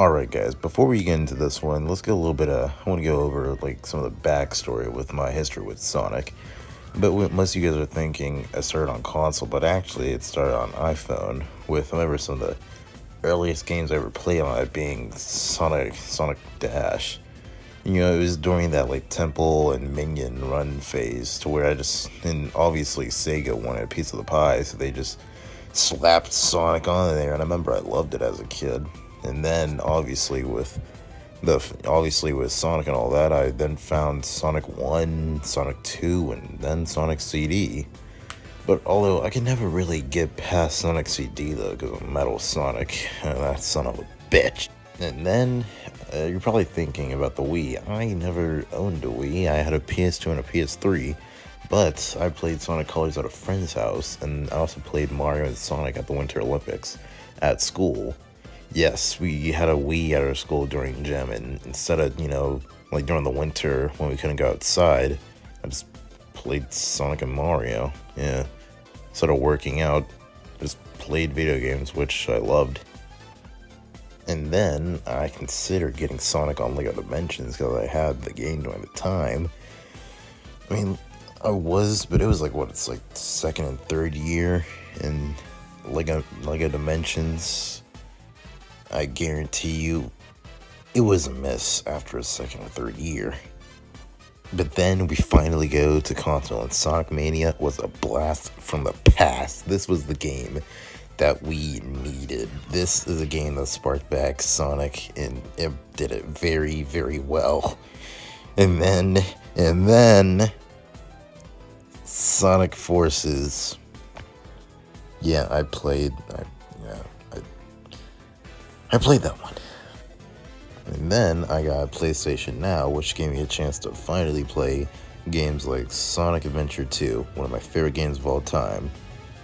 Alright guys, before we get into this one, let's get a little bit I want to go over like some of the backstory with my history with Sonic. But most of you guys are thinking I started on console, but actually it started on iPhone with, I remember some of the earliest games I ever played on it being Sonic Dash. You know, it was during that like temple and minion run phase to where and obviously Sega wanted a piece of the pie, so they just slapped Sonic on there, and I remember I loved it as a kid. And then obviously with Sonic and all that, I then found Sonic 1, Sonic 2, and then Sonic CD. But although I could never really get past Sonic CD though, because of Metal Sonic, that son of a bitch. And then you're probably thinking about the Wii. I never owned a Wii. I had a PS2 and a PS3, but I played Sonic Colors at a friend's house, and I also played Mario and Sonic at the Winter Olympics at school. Yes, we had a Wii at our school during gym, and instead of, like during the winter when we couldn't go outside, I just played Sonic and Mario. Yeah. Instead of working out, just played video games, which I loved. And then I considered getting Sonic on Lego Dimensions because I had the game during the time. I mean, but it was like, it's like second and third year in Lego Dimensions. I guarantee you, it was a miss after a second or third year. But then we finally go to console, and Sonic Mania was a blast from the past. This was the game that we needed. This is a game that sparked back Sonic, and it did it very, very well. And then Sonic Forces. Yeah, I played that one. And then I got PlayStation Now, which gave me a chance to finally play games like Sonic Adventure 2, one of my favorite games of all time.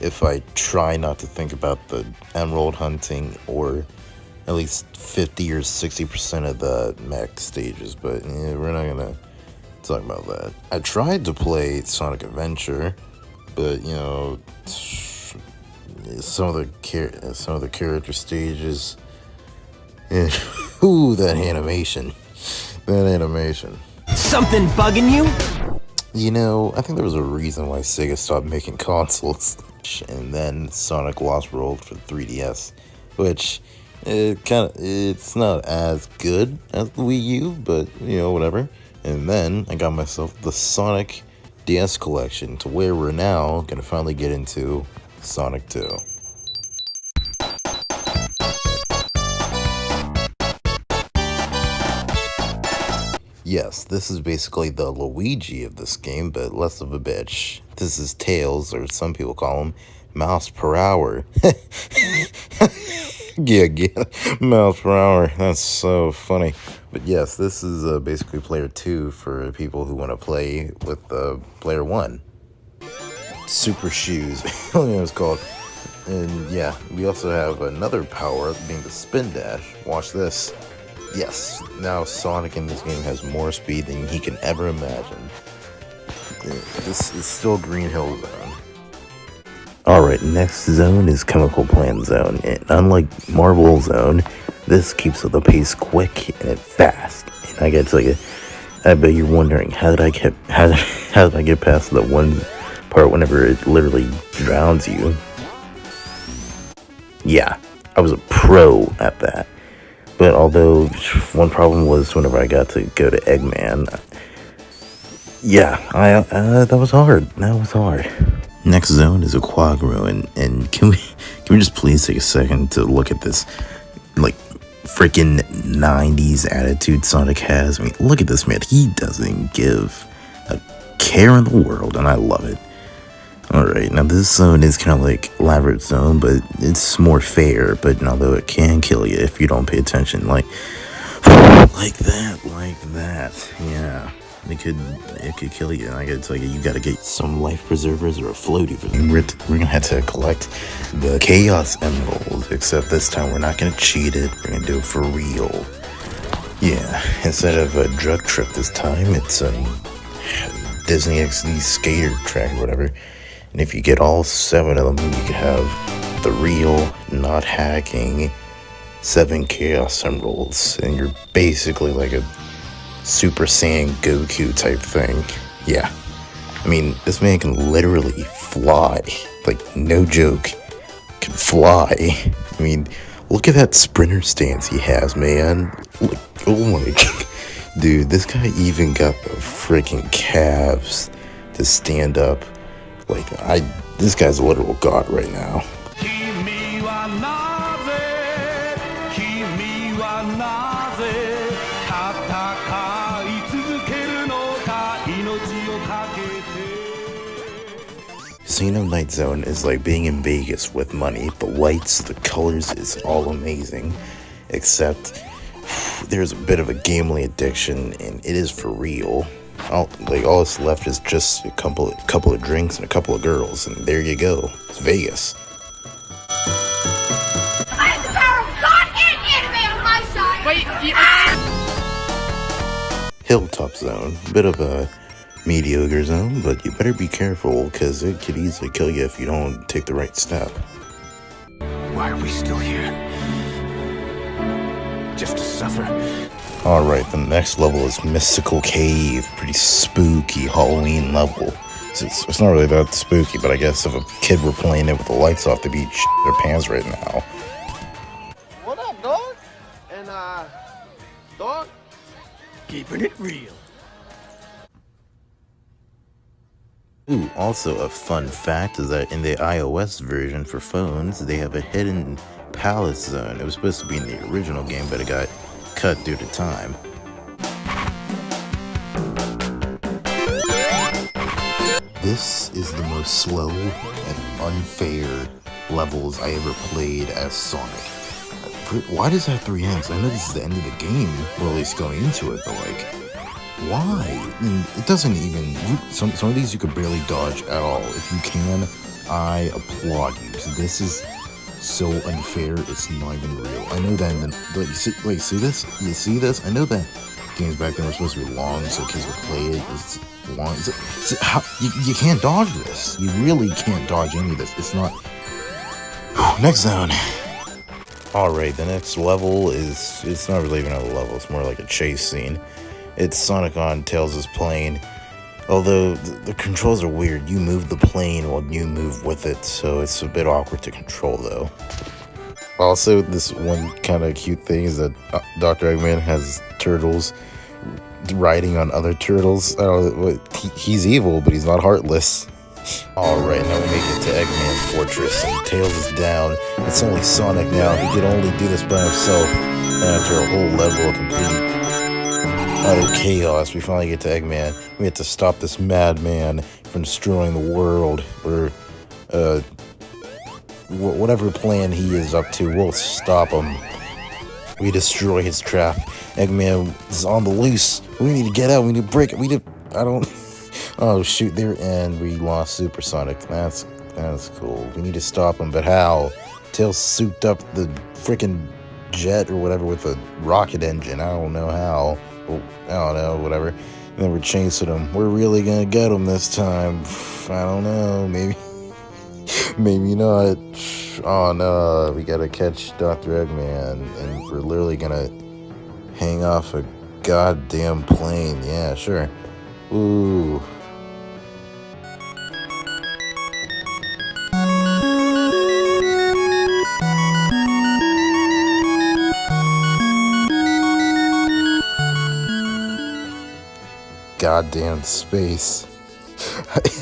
If I try not to think about the emerald hunting or at least 50 or 60% of the mech stages, but we're not gonna talk about that. I tried to play Sonic Adventure, but some of the character stages. Ooh, that animation. Something bugging you? I think there was a reason why Sega stopped making consoles. And then Sonic Lost World for the 3DS, which it's not as good as the Wii U, but whatever. And then I got myself the Sonic DS collection, to where we're now gonna finally get into Sonic 2. Yes, this is basically the Luigi of this game, but less of a bitch. This is Tails, or some people call him Mouse per Hour. Yeah, Mouse per Hour. That's so funny. But yes, this is basically player 2 for people who want to play with player 1. Super Shoes, it's called. And yeah, we also have another power being the Spin Dash. Watch this. Yes, now Sonic in this game has more speed than he can ever imagine. This is still Green Hill Zone. Alright, next zone is Chemical Plant Zone, and unlike Marble Zone, this keeps the pace quick and fast. And I gotta tell you, I bet you're wondering, how did I get past the one part whenever it literally drowns you? Yeah, I was a pro at that. But although one problem was whenever I got to go to Eggman, yeah, that was hard. Next zone is a Quag Ruin, and can we just please take a second to look at this, like, freaking 90s attitude Sonic has? I mean, look at this man. He doesn't give a care in the world, and I love it. Alright, now this zone is kind of like Elaborate Zone, but it's more fair, but although it can kill you if you don't pay attention, like that, yeah. It could kill you, and I gotta tell you, you gotta get some life preservers or a floaty for them. We're gonna have to collect the Chaos Emerald, except this time we're not gonna cheat it, we're gonna do it for real. Yeah, instead of a drug trip this time, it's a Disney XD skater track or whatever. And if you get all 7 of them, you can have the real, not hacking 7 Chaos Emeralds, and you're basically like a Super Saiyan Goku type thing. Yeah. I mean, this man can literally fly. Like, no joke. Can fly. I mean, look at that sprinter stance he has, man. Like, oh my god. Dude, this guy even got the freaking calves to stand up. Like, this guy's a literal god right now. Casino Night Zone is like being in Vegas with money. The lights, the colors, it's all amazing. Except there's a bit of a gambling addiction, and it is for real. All that's left is just a couple of drinks and a couple of girls, and there you go. It's Vegas. I have the power of God and anime on my side! Wait, Hilltop Zone. Bit of a mediocre zone, but you better be careful, because it could easily kill you if you don't take the right step. Why are we still here? Just to suffer? Alright, the next level is Mystical Cave. Pretty spooky Halloween level. It's not really that spooky, but I guess if a kid were playing it with the lights off, they'd be shitting their pants right now. What up, dog? And, dog? Keeping it real. Ooh, also a fun fact is that in the iOS version for phones, they have a hidden palace zone. It was supposed to be in the original game, but it got cut due to time. This is the most slow and unfair levels I ever played as Sonic. Why does that have 3 ends? I know this is the end of the game, or at least going into it, but like, why? I mean, it doesn't even... Some of these you could barely dodge at all. If you can, I applaud you. This is so unfair, it's not even real. I know that... see this? You see this? I know that games back then were supposed to be long, so kids would play it. It's long. You can't dodge this. You really can't dodge any of this. It's not... Next zone. Alright, the next level is... It's not really even a level. It's more like a chase scene. It's Sonic on Tails' plane. Although the controls are weird. You move the plane while you move with it, so it's a bit awkward to control though. Also, this one kind of cute thing is that Dr. Eggman has turtles riding on other turtles. I don't know, he's evil, but he's not heartless. Alright, now we make it to Eggman's fortress, and Tails is down. It's only Sonic now. He can only do this by himself. And after a whole level of complete utter chaos, we finally get to Eggman. We have to stop this madman from destroying the world, or whatever plan he is up to, we'll stop him. We destroy his trap. Eggman is on the loose. We need to get out. We need to break it. Oh shoot, there, and we lost Supersonic. That's cool. We need to stop him, but how? Tails souped up the freaking jet or whatever with a rocket engine. I don't know how. I don't know, whatever. And then we're chasing him. We're really gonna get him this time. I don't know, maybe not. Oh no, we gotta catch Dr. Eggman, and we're literally gonna hang off a goddamn plane. Yeah, sure. Ooh. Goddamn space.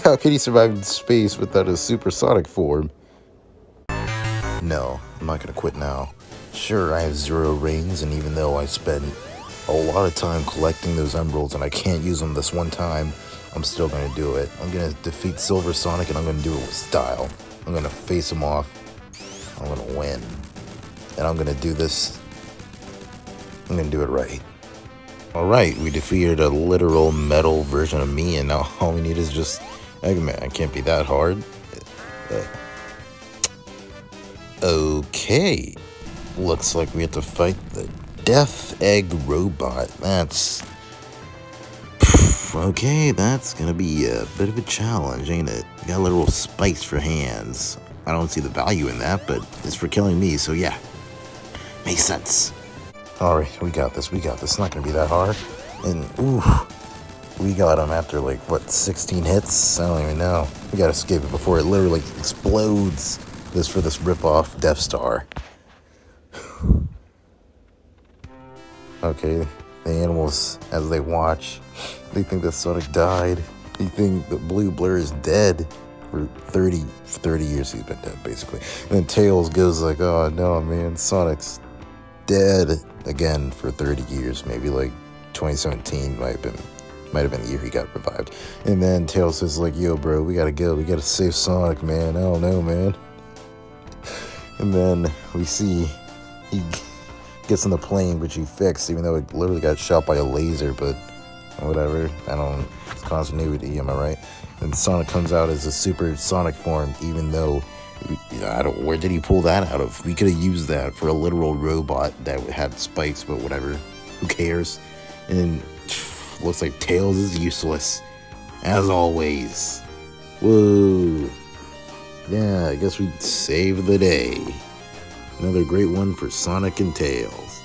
How can he survive in space without a supersonic form? No, I'm not gonna quit now. Sure, I have 0 rings, and even though I spent a lot of time collecting those emeralds and I can't use them this one time, I'm still gonna do it. I'm gonna defeat Silver Sonic, and I'm gonna do it with style. I'm gonna face him off. I'm gonna win. And I'm gonna do this. I'm gonna do it right. Alright, we defeated a literal metal version of me, and now all we need is just Eggman. It can't be that hard. Okay. Looks like we have to fight the Death Egg Robot. That's... Okay, that's gonna be a bit of a challenge, ain't it? Got a little spikes for hands. I don't see the value in that, but it's for killing me, so yeah. Makes sense. Alright, we got this. It's not gonna be that hard. And, ooh, we got him after, like, what, 16 hits? I don't even know. We gotta skip it before it literally explodes for this rip-off Death Star. Okay, the animals, as they watch, they think that Sonic died. They think that Blue Blur is dead. For 30 years he's been dead, basically. And then Tails goes like, oh no, man, Sonic's dead again for 30 years. Maybe like 2017 might have been the year he got revived. And then Tails says like, yo, bro, we gotta go. We gotta save Sonic, man. I don't know, man. And then we see he gets on the plane, which he fixed, even though it literally got shot by a laser, but whatever. It's continuity, am I right? And Sonic comes out as a supersonic form, even though, where did he pull that out of? We could have used that for a literal robot that had spikes, but whatever. Who cares? And looks like Tails is useless, as always. Whoa. Yeah, I guess we saved the day. Another great one for Sonic and Tails.